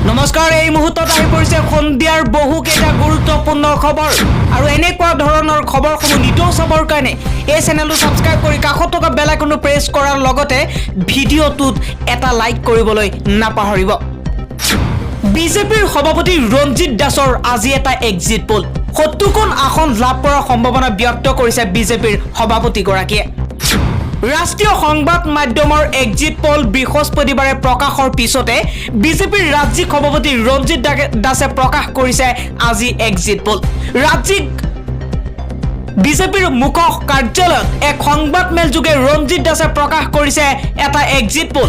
নমস্কাৰ এই মুহূৰ্তত আহি পৰিছে সন্ধিয়াৰ বহুকেইটা গুৰুত্বপূৰ্ণ খবৰ আৰু এনেকুৱা ধৰণৰ খবৰসমূহ নিতৌ চাবৰ কাৰণে এই চেনেলটো সাবস্ক্ৰাইব কৰি কাষত থকা বেল আইকনটো প্ৰেছ কৰাৰ লগতে ভিডিঅ'টোত এটা লাইক কৰিবলৈ নাপাহৰিব বিজেপিৰ সভাপতি ৰঞ্জিত দাসৰ আজি এটা এক্সিট পোল 70খন আসন লাভ কৰাৰ সম্ভাৱনা ব্যক্ত কৰিছে বিজেপিৰ সভাপতি গৰাকীয়ে ৰাষ্ট্ৰীয় সংবাদ মাধ্যমৰ এক্সিট পোল বৃহস্পতিবাৰে প্ৰকাশৰ পিছতে বিজেপিৰ ৰাজ্যিক সভাপতি ৰঞ্জিত দাসে প্ৰকাশ কৰিছে আজি এক্সিট পোল ৰাজ্যিক বিজেপিৰ মুখ্য কাৰ্যালয়ত এক সংবাদ মেল যোগে ৰঞ্জিত দাসে প্ৰকাশ কৰিছে এটা এক্সিট পোল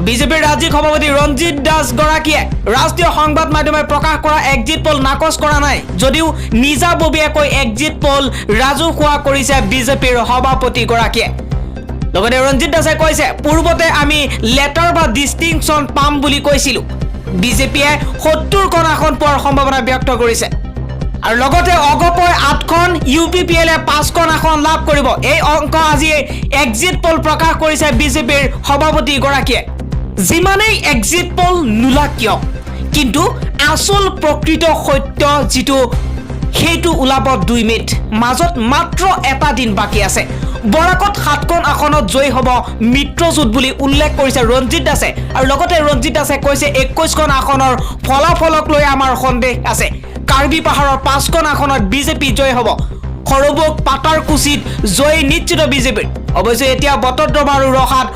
বিজেপিৰ ৰাজ্যিক সভাপতি ৰঞ্জিত দাস গৰাকীয়ে ৰাষ্ট্ৰীয় সংবাদ মাধ্যমে প্ৰকাশ কৰা এক্সিট পোল নাকচ কৰা নাই যদিও নিজাববীয়াকৈ এক্সিট পোল ৰাজহুৱা কৰিছে বিজেপিৰ সভাপতি গৰাকীয়ে লগতে ৰঞ্জিত দাসে কৈছে পূৰ্বতে আমি লেটাৰ বা ডিষ্টিংচন পাম বুলি কৈছিলো বিজেপিয়ে 70খন আসন পোৱাৰ সম্ভাৱনা ব্যক্ত কৰিছে আৰু লগতে অগপয় 8খন ইউপিপিএলে 5খন আসন লাভ কৰিব এই অংক আজি এক্সিট পোল প্ৰকাশ কৰিছে বিজেপিৰ সভাপতি গৰাকীয়ে যিমানেই এক্সিট পোল নোলাক কিয় কিন্তু আসল প্ৰকৃত সত্য যিটো সেইটো ওলাব 2 মিনিট মাজত মাত্ৰ এটা দিন বাকি আছে বৰাকত 7খন আসনত জয় হ'ব মিত্ৰজোঁট বুলি উল্লেখ কৰিছে ৰঞ্জিত দাসে আৰু লগতে ৰঞ্জিত দাসে কৈছে 21খন আসনৰ ফলাফলক লৈ আমাৰ সন্দেহ আছে কাৰ্বি পাহাৰৰ 5খন আসনত বিজেপি জয় হ'ব খৰবক পাটাৰকুচিত জয় নিশ্চিত বিজেপিৰ অৱশ্যে এতিয়া বটদ্ৰৱা আৰু ৰহাত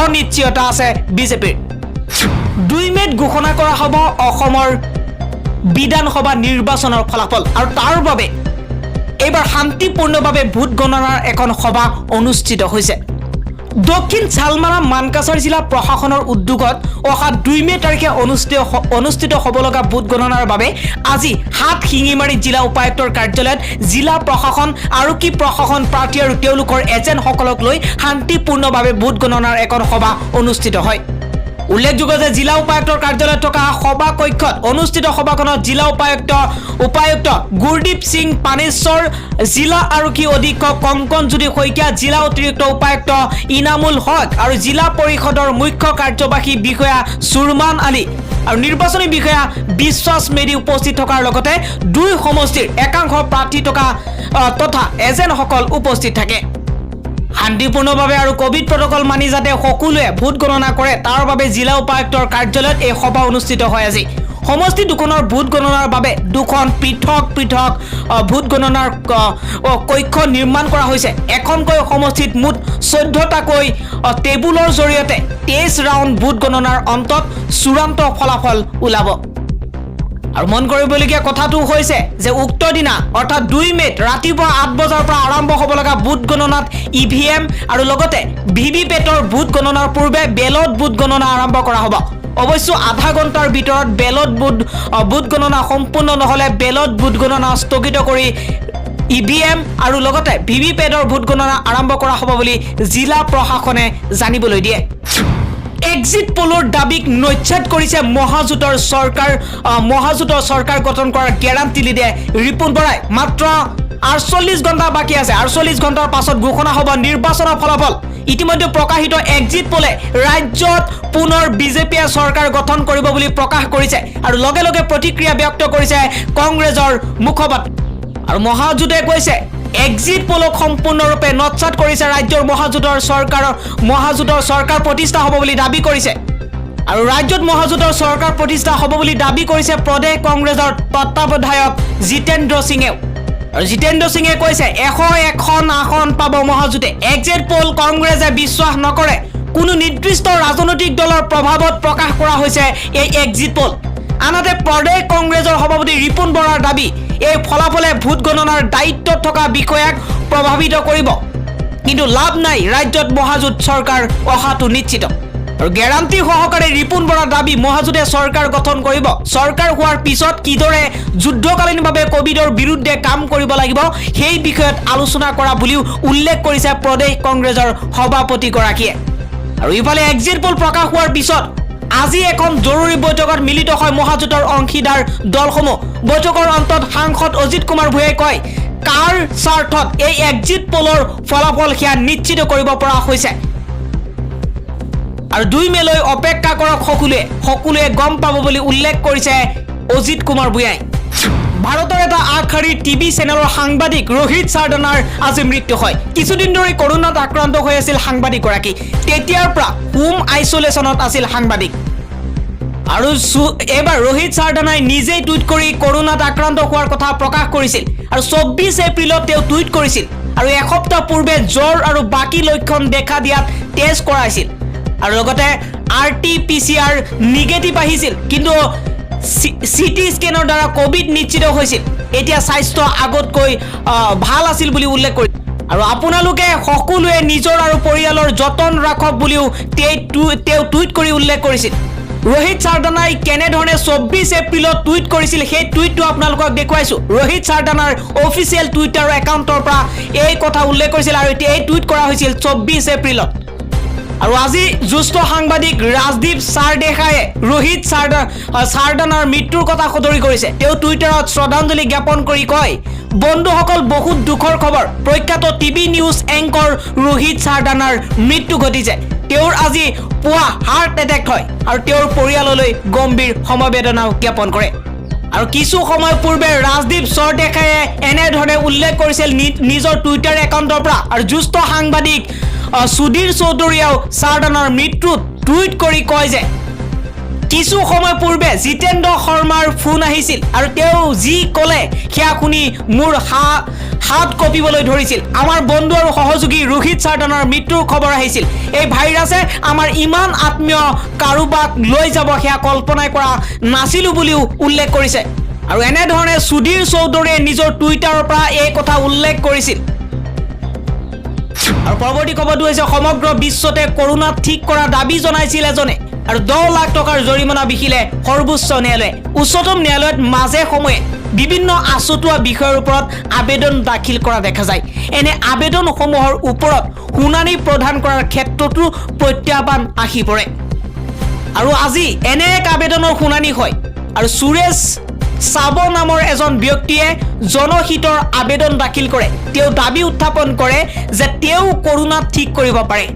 অনিশ্চয়তা আছে বিজেপিৰ 2 মেত ঘোষণা কৰা হ'ব অসমৰ বিধানসভা নিৰ্বাচনৰ ফলাফল আৰু তাৰ বাবে এইবাৰ শান্তিপূৰ্ণভাৱে ভোট গণনাৰ এখন সভা অনুষ্ঠিত হৈছে দক্ষিণ চালমাৰা মানকাছাৰ জিলা প্ৰশাসনৰ উদ্যোগত অহা 2 মে তাৰিখে অনুষ্ঠিত হ'ব লগা ভোট গণনাৰ বাবে আজি হাত শিঙিমাৰী জিলা উপায়ুক্তৰ কাৰ্যালয়ত জিলা প্ৰশাসন আৰক্ষী প্ৰশাসন প্ৰাৰ্থী আৰু তেওঁলোকৰ এজেণ্টসকলক লৈ শান্তিপূৰ্ণভাৱে ভোট গণনাৰ এখন সভা অনুষ্ঠিত হয় উল্লেখযোগ্য যে জিলা উপায়ুক্তৰ কাৰ্যালয়ত থকা সভা কক্ষত অনুষ্ঠিত সভাখনত জিলা উপায়ুক্ত গুৰদীপ সিং পানেশ্বৰ জিলা আৰক্ষী অধীক্ষক কংকনজ্যোতি শইকীয়া জিলা অতিৰিক্ত উপায়ুক্ত ইনামুল হক আৰু জিলা পৰিষদৰ মুখ্য কাৰ্যবাহী বিষয়া সুৰমান আলী আৰু নিৰ্বাচনী বিষয়া বিশ্বাস মেধি উপস্থিত থকাৰ লগতে 2 সমষ্টিৰ একাংশ প্ৰাৰ্থী তথা এজেণ্টসকল উপস্থিত থাকে শান্তিপূৰ্ণভাৱে আৰু কোভিড প্ৰটকল মানি যাতে সকলোৱে ভোট গণনা কৰে তাৰ বাবে জিলা উপায়ুক্তৰ কাৰ্যালয়ত এই সভা অনুষ্ঠিত হয় আজি সমষ্টি দুখনৰ ভোট গণনাৰ বাবে দুখন পৃথক ভোট গণনাৰ কক্ষ নিৰ্মাণ কৰা হৈছে এখনকৈ সমষ্টিত মুঠ 14টাকৈ টেবুলৰ জৰিয়তে 23 ৰাউণ্ড ভোট গণনাৰ অন্তত চূড়ান্ত ফলাফল ওলাব আৰু মন কৰিবলগীয়া কথাটো হৈছে যে উক্ত দিনা অৰ্থাৎ 2 মেত ৰাতিপুৱা 8 বজাৰ পৰা আৰম্ভ হ'ব লগা ভোট গণনাত ইভিএম আৰু লগতে ভিভিপেটৰ ভোট গণনাৰ পূৰ্বে বেলট ভোট গণনা আৰম্ভ কৰা হ'ব অৱশ্য আধা ঘণ্টাৰ ভিতৰত বেলট ভোট গণনা সম্পূৰ্ণ নহলে বেলট ভোট গণনা স্থগিত কৰি ইভিএম আৰু লগতে ভিভিপেটৰ ভোট গণনা আৰম্ভ কৰা হ'ব বুলি জিলা প্ৰশাসনে জানিবলৈ দিয়ে এক্সিট পোলৰ দাবীক নচ্ছাদ কৰিছে মহাজোঁটৰ চৰকাৰ গঠন কৰাৰ গ্যাৰান্টি দিয়ে ৰিপুন বৰাই মাত্ৰ 48 ঘণ্টা বাকি আছে 48 ঘণ্টাৰ পাছত ঘোষণা হ'ব নিৰ্বাচনৰ ফলাফল ইতিমধ্যে প্ৰকাশিত এক্সিট পোলে ৰাজ্যত পুনৰ বিজেপিয়ে চৰকাৰ গঠন কৰিব বুলি প্ৰকাশ কৰিছে আৰু লগে লগে প্ৰতিক্ৰিয়া ব্যক্ত কৰিছে কংগ্ৰেছৰ মুখপাত্ৰ আৰু মহাজোঁটে কৈছে এক্সিট পোলক সম্পূৰ্ণৰূপে নচ্ছাদ কৰিছে ৰাজ্যৰ মহাজোঁটৰ চৰকাৰ প্ৰতিষ্ঠা হ'ব বুলি দাবী কৰিছে আৰু ৰাজ্যত মহাজোঁটৰ চৰকাৰ প্ৰতিষ্ঠা হ'ব বুলি দাবী কৰিছে প্ৰদেশ কংগ্ৰেছৰ তত্ত্বাৱধায়ক জিতেন্দ্ৰ সিঙে আৰু জিতেন্দ্ৰ সিঙে কৈছে 101খন আসন পাব মহাজোঁটে এক্সিট পোল কংগ্ৰেছে বিশ্বাস নকৰে কোনো নিৰ্দিষ্ট ৰাজনৈতিক দলৰ প্ৰভাৱত প্ৰকাশ কৰা হৈছে এই এক্সিট পোল আনহাতে প্ৰদেশ কংগ্ৰেছৰ সভাপতি ৰিপুন বৰাৰ দাবী এই ফলাফলে ভোট গণনাৰ দায়িত্বত থকা বিষয়াক প্ৰভাৱিত কৰিব কিন্তু লাভ নাই ৰাজ্যত মহাজোঁট চৰকাৰ অহাটো নিশ্চিত আৰু গ্যাৰান্টি সহকাৰে ৰিপুন বৰাৰ দাবী মহাজোঁটে চৰকাৰ গঠন কৰিব চৰকাৰ হোৱাৰ পিছত কিদৰে যুদ্ধকালীনভাৱে কোভিডৰ বিৰুদ্ধে কাম কৰিব লাগিব সেই বিষয়ত আলোচনা কৰা বুলিও উল্লেখ কৰিছে প্ৰদেশ কংগ্ৰেছৰ সভাপতি গৰাকীয়ে আৰু ইফালে এক্সিট পোল প্ৰকাশ হোৱাৰ পিছত আজি এখন জৰুৰী বৈঠকত মিলিত হয় মহাজোঁটৰ অংশীদাৰ দলসমূহ বৈঠকৰ অন্তত সাংসদ অজিত কুমাৰ ভূঞাই কয় কাৰ স্বাৰ্থত এই এক্সিট পোলৰ ফলাফল সেয়া নিশ্চিত কৰিব পৰা হৈছে আৰু 2 মেলৈ অপেক্ষা কৰক সকলোৱে গম পাব বুলি উল্লেখ কৰিছে অজিত কুমাৰ ভূঞাই ভাৰতৰ এটা আগশাৰীৰ টিভি চেনেলৰ সাংবাদিক ৰোহিত সাৰদানাৰ আজি মৃত্যু হয় কিছুদিন ধৰি কৰোনাত আক্ৰান্ত হৈ আছিল সাংবাদিকগৰাকী তেতিয়াৰ পৰা হোম আইসোলেশনত আছিল সাংবাদিক আৰু এবাৰ ৰোহিত সাৰদানাই নিজেই টুইট কৰি কৰোনাত আক্ৰান্ত হোৱাৰ কথা প্ৰকাশ কৰিছিল আৰু 24 এপ্ৰিলত তেওঁ টুইট কৰিছিল আৰু এসপ্তাহ পূৰ্বে জ্বৰ আৰু বাকি লক্ষণ দেখা দিয়াত টেষ্ট কৰাইছিল আৰু লগতে RT-PCR নিগেটিভ আহিছিল কিন্তু সিটি স্ক্যানৰ দ্বাৰা কোভিড নিশ্চিত হৈছিল এতিয়া স্বাস্থ্য আগতকৈ ভাল আছিল বুলি উল্লেখ কৰি আৰু আপোনালোকে সকলোৱে নিজৰ আৰু পৰিয়ালৰ যতন ৰাখক বুলিও তেওঁ টুইট কৰি উল্লেখ কৰিছিল ৰোহিত সাৰদানাই কেনে ধৰণে 24 এপ্ৰিলত টুইট কৰিছিল সেই টুইটটো আপোনালোকক দেখুৱাইছো ৰোহিত সাৰদানাৰ অফিচিয়েল টুইটাৰ একাউণ্টৰ পৰা এই কথা উল্লেখ কৰিছিল আৰু এতিয়া এই টুইট কৰা হৈছিল 24 এপ্ৰিলত আৰু আজি জ্যেষ্ঠ সাংবাদিক ৰাজদীপ সাৰদেশায়ে ৰোহিত সাৰদানাৰ মৃত্যুৰ কথা সদৰি কৰিছে তেওঁ টুইটাৰত শ্ৰদ্ধাঞ্জলি জ্ঞাপন কৰি কয় বন্ধুসকল বহুত দুখৰ খবৰ প্ৰখ্যাত টিভি নিউজ এংকৰ ৰোহিত সাৰদানাৰ মৃত্যু ঘটিছে তেওঁৰ আজি পুৱা হাৰ্ট এটেক হয় আৰু তেওঁৰ পৰিয়াললৈ গম্ভীৰ সমবেদনা জ্ঞাপন কৰে আৰু কিছু সময় পূৰ্বে ৰাজদীপ সাৰদেশায়ে এনে ধৰণে উল্লেখ কৰিছিল নিজৰ টুইটাৰ একাউণ্টৰ পৰা আৰু জ্যেষ্ঠ সাংবাদিক সুধীৰ চৌধুৰীয়েও সাৰদানাৰ মৃত্যুত টুইট কৰি কয় যে কিছু সময় পূৰ্বে জিতেন্দ্ৰ শৰ্মাৰ ফোন আহিছিল আৰু তেওঁ যি ক'লে সেয়া শুনি মোৰ হাত কঁপিবলৈ ধৰিছিল আমাৰ বন্ধু আৰু সহযোগী ৰোহিত সাৰদানাৰ মৃত্যুৰ খবৰ আহিছিল এই ভাইৰাছে আমাৰ ইমান আত্মীয় কাৰোবাক লৈ যাব সেয়া কল্পনাই কৰা নাছিলো বুলিও উল্লেখ কৰিছে আৰু এনে ধৰণে সুধীৰ চৌধুৰীয়ে নিজৰ টুইটাৰৰ পৰা এই কথা উল্লেখ কৰিছিল আৰু পৰৱৰ্তী খবৰটো হৈছে সমগ্ৰ বিশ্বতে কৰোনা ঠিক কৰা দাবী জনাইছিল এজনে আৰু 10 লাখ টকাৰ জৰিমনা বিহিলে সৰ্বোচ্চ ন্যায়ালয়ে উচ্চতম ন্যায়ালয়ত মাজে সময়ে বিভিন্ন আচুতীয়া বিষয়ৰ ওপৰত আবেদন দাখিল কৰা দেখা যায় এনে আবেদনসমূহৰ ওপৰত শুনানি প্ৰদান কৰাৰ ক্ষেত্ৰতো প্ৰত্যাহ্বান আহি পৰে আৰু আজি এনে এক আবেদনৰ শুনানি হয় আৰু সুৰেশ সাব নামৰ এজন ব্যক্তিয়ে জনহিতৰ আবেদন দাখিল কৰে তেওঁ দাবী উত্থাপন কৰে যে তেওঁ কৰোনা ঠিক কৰিব পাৰে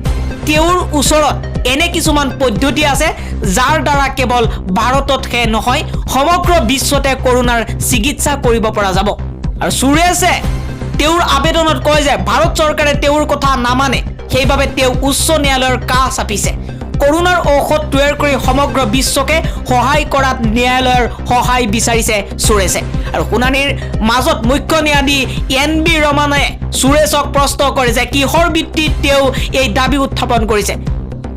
তেওঁৰ ওচৰত এনে কিছুমান পদ্ধতি আছে যাৰ দ্বাৰা কেৱল ভাৰততহে নহয় সমগ্ৰ বিশ্বতে কৰোনাৰ চিকিৎসা কৰিব পৰা যাব আৰু সুৰেশে তেওঁৰ আবেদনত কয় যে ভাৰত চৰকাৰে তেওঁৰ কথা নামানে সেইবাবে তেওঁ উচ্চ ন্যায়ালয়ৰ কাষ চাপিছে কৰোনাৰ ঔষধ তৈয়াৰ কৰি সমগ্ৰ বিশ্বকে সহায় কৰাত ন্যায়ালয়ৰ সহায় বিচাৰিছে সুৰেশে আৰু শুনানিৰ মাজত মুখ্য ন্যায়াধীশ NB ৰমনে সুৰেশক প্ৰশ্ন কৰে যে কিহৰ ভিত্তিত তেওঁ এই দাবী উত্থাপন কৰিছে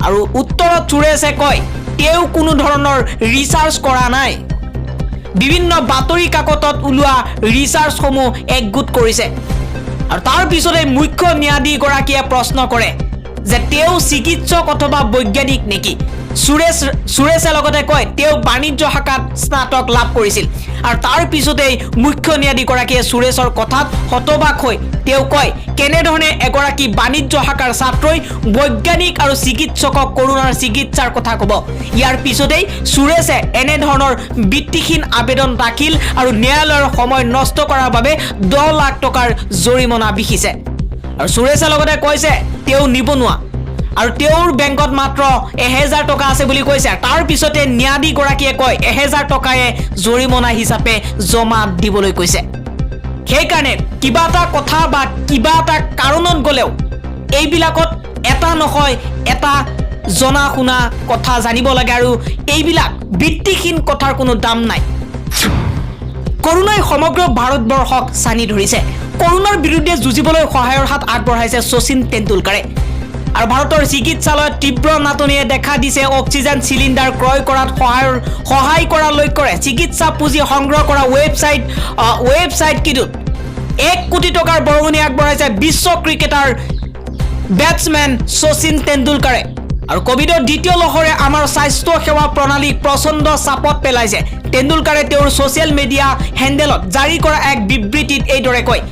আৰু উত্তৰত সুৰেশে কয় তেওঁ কোনো ধৰণৰ ৰিচাৰ্চ কৰা নাই বিভিন্ন বাতৰি কাকতত ওলোৱা ৰিচাৰ্চসমূহ একগোট কৰিছে আৰু তাৰ পিছতে মুখ্য ন্যায়াধীশ গৰাকীয়ে প্ৰশ্ন কৰে যে তেওঁ চিকিৎসক অথবা বৈজ্ঞানিক নেকি সুৰেশে লগতে কয় তেওঁ বাণিজ্য শাখাত স্নাতক লাভ কৰিছিল আৰু তাৰ পিছতেই মুখ্য ন্যায়াধীশ গৰাকীয়ে সুৰেশৰ কথাত হতবাক হৈ তেওঁ কয় কেনেধৰণে এগৰাকী বাণিজ্য শাখাৰ ছাত্ৰই বৈজ্ঞানিক আৰু চিকিৎসকক কৰোনাৰ চিকিৎসাৰ কথা ক'ব ইয়াৰ পিছতেই সুৰেশে এনে ধৰণৰ ভিত্তিহীন আবেদন দাখিল আৰু ন্যায়ালয়ৰ সময় নষ্ট কৰাৰ বাবে 10 লাখ টকাৰ জৰিমনা বিহিছে আৰু সুৰেশে লগতে কৈছে তেওঁ নিবনুৱা আৰু তেওঁৰ বেংকত মাত্ৰ 1000 টকা আছে বুলি কৈছে তাৰ পিছতে ন্যায়াধীশ গৰাকীয়ে কয় 1000 টকায়ে জৰিমনা হিচাপে জমা দিবলৈ কৈছে সেইকাৰণে কিবা এটা কথা বা কিবা এটা কাৰণত গলেও এইবিলাকত এটা নহয় এটা জনা শুনা কথা জানিব লাগে আৰু এইবিলাক ভিত্তিহীন কথাৰ কোনো দাম নাই কৰোনাই সমগ্ৰ ভাৰতবৰ্ষক সানি ধৰিছে কৰোনাৰ বিৰুদ্ধে যুঁজিবলৈ সহায়ৰ হাত আগবঢ়াইছে শচীন তেণ্ডুলকাৰে আৰু ভাৰতৰ চিকিৎসালয়ত তীব্ৰ নাটনিয়ে দেখা দিছে অক্সিজেন সিলিণ্ডাৰ ক্ৰয় কৰাত সহায় কৰাৰ লক্ষ্যৰে চিকিৎসা পুঁজি সংগ্ৰহ কৰা ৱেবছাইট কিটোত 1 কোটি টকাৰ বৰঙণি আগবঢ়াইছে বিশ্ব ক্ৰিকেটাৰ বেটছমেন শচীন তেণ্ডুলকাৰে আৰু কোভিডৰ দ্বিতীয় লহৰে আমাৰ স্বাস্থ্য সেৱা প্ৰণালীক প্ৰচণ্ড চাপত পেলাইছে তেণ্ডুলকাৰে তেওঁৰ ছ'চিয়েল মিডিয়া হেণ্ডেলত জাৰি কৰা এক বিবৃতিত এইদৰে কয়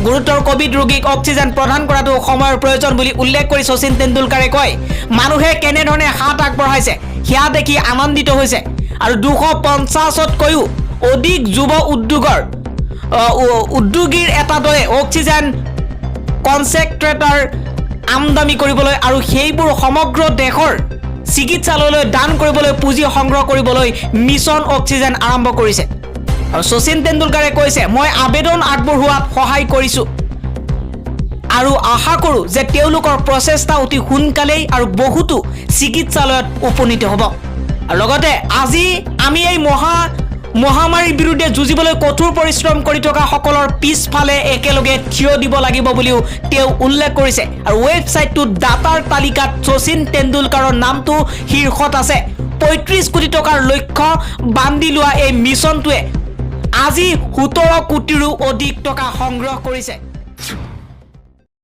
গুৰুতৰ কোভিড ৰোগীক অক্সিজেন প্ৰদান কৰাটো সময়ৰ প্ৰয়োজন বুলি উল্লেখ কৰি শচীন তেণ্ডুলকাৰে কয় মানুহে কেনেধৰণে হাত আগবঢ়াইছে সেয়া দেখি আনন্দিত হৈছে আৰু 250তকৈও অধিক যুৱ উদ্যোগীৰ এটা দলে অক্সিজেন কনচেন্ট্ৰেটৰ আমদানি কৰিবলৈ আৰু সেইবোৰ সমগ্ৰ দেশৰ চিকিৎসালয়লৈ দান কৰিবলৈ পুঁজি সংগ্ৰহ কৰিবলৈ মিছন অক্সিজেন আৰম্ভ কৰিছে আৰু শচীন তেণ্ডুলকাৰে কৈছে মই আবেদন আগবঢ়োৱাত সহায় কৰিছো আৰু আশা কৰোঁ যে তেওঁলোকৰ প্ৰচেষ্টা অতি সোনকালেই আৰু বহুতো চিকিৎসালয়ত উপনীত হ'ব আৰু লগতে আজি আমি এই মহামাৰীৰ বিৰুদ্ধে যুঁজিবলৈ কঠোৰ পৰিশ্ৰম কৰি থকা সকলৰ পিছফালে একেলগে থিয় দিব লাগিব বুলিও তেওঁ উল্লেখ কৰিছে আৰু ৱেবছাইটটোত ডাটাৰ তালিকাত শচীন তেণ্ডুলকাৰৰ নামটো শীৰ্ষত আছে ৩৫ কোটি টকাৰ লক্ষ্য বান্ধি লোৱা এই মিছনটোৱে আজি ১৭ কোটিৰো অধিক টকা সংগ্ৰহ কৰিছে